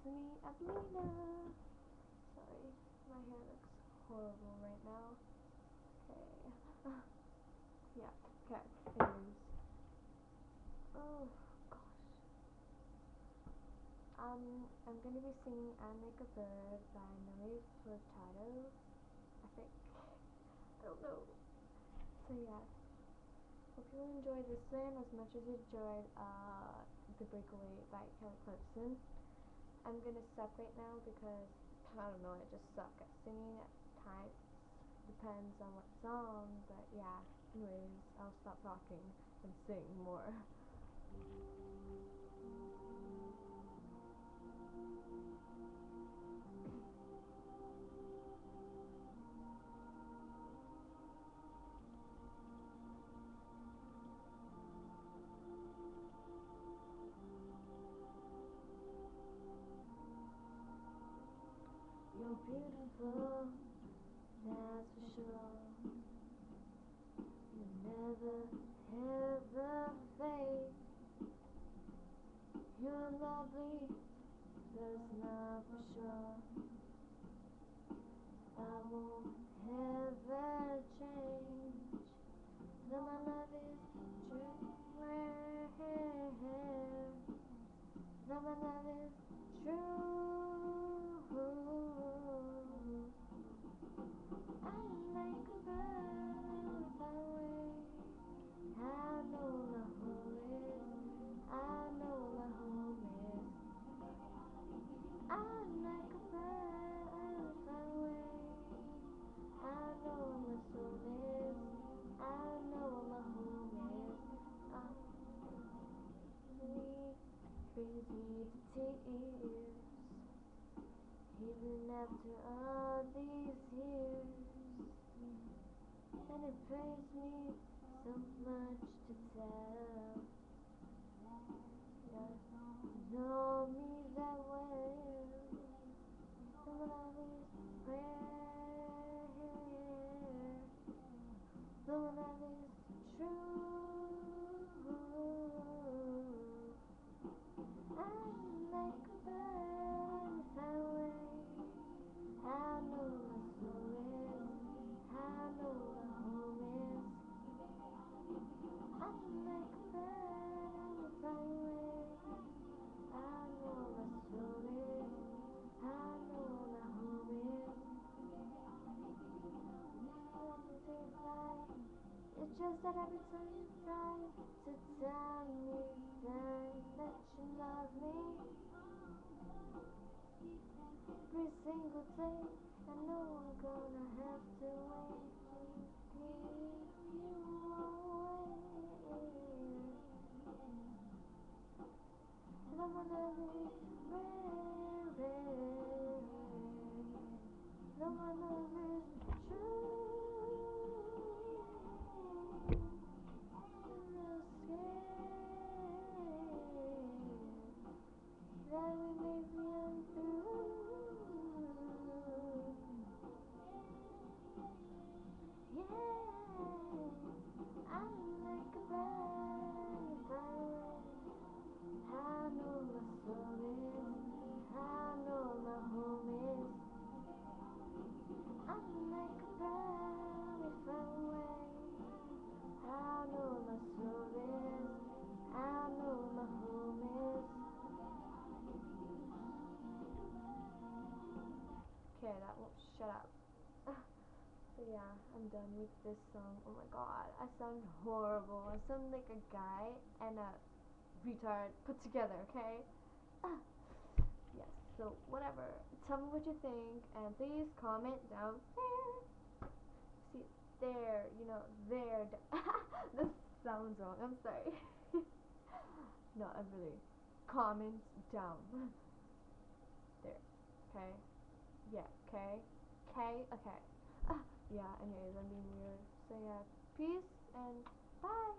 me, Adelina. Sorry, my hair looks horrible right now. Okay. Yeah, okay. Anyways. Oh, gosh. I'm gonna be singing I'm Like a Bird by Nelly Furtado, I think. I don't know. So yeah. Hope you enjoyed this one as much as you enjoyed The Breakaway by Kelly Clarkson. I'm gonna suck right now because I don't know, I just suck at singing at times. Depends on what song, but yeah. Anyways, I'll stop talking and sing more. You're beautiful, that's for sure. You never ever fade. You're lovely, that's not for sure. I won't ever change. Though my love is true. Though my love is true. I'm like a bird far away. I know my home is. I know my home is. I'm like a bird far away. I know my soul is. I know my home is. Me brings me to tears. Even after all these years. And it pains me so much to tell. Yeah, you know me that well. Some love is prayer. Some love is true. I'm like a bird far away. I know my soul is. I know my home is. I'm like a bird far away. I know my soul is. I know my home is. It's just that every time you try to tell me that you love me, every single day I know I'm gonna have to wait to keep you away. And I'm gonna be rare. No my love is true. I'm real scared that we may be unthrough. Yeah, I'm like a bird far away. I know my soul is. I know my home is. I'm like a bird far away. I know my soul is. I know my home is. Okay, that won't shut up. So yeah, I'm done with this song. Oh my god, I sound horrible. I sound like a guy and a retard put together, okay? Yes, so whatever. Tell me what you think and please comment down there. See, there, there. This sounds wrong. I'm sorry. No, I'm really. Comment down there. Okay? Yeah, okay? Okay. Yeah, anyways, I'm being weird. So yeah, peace and bye.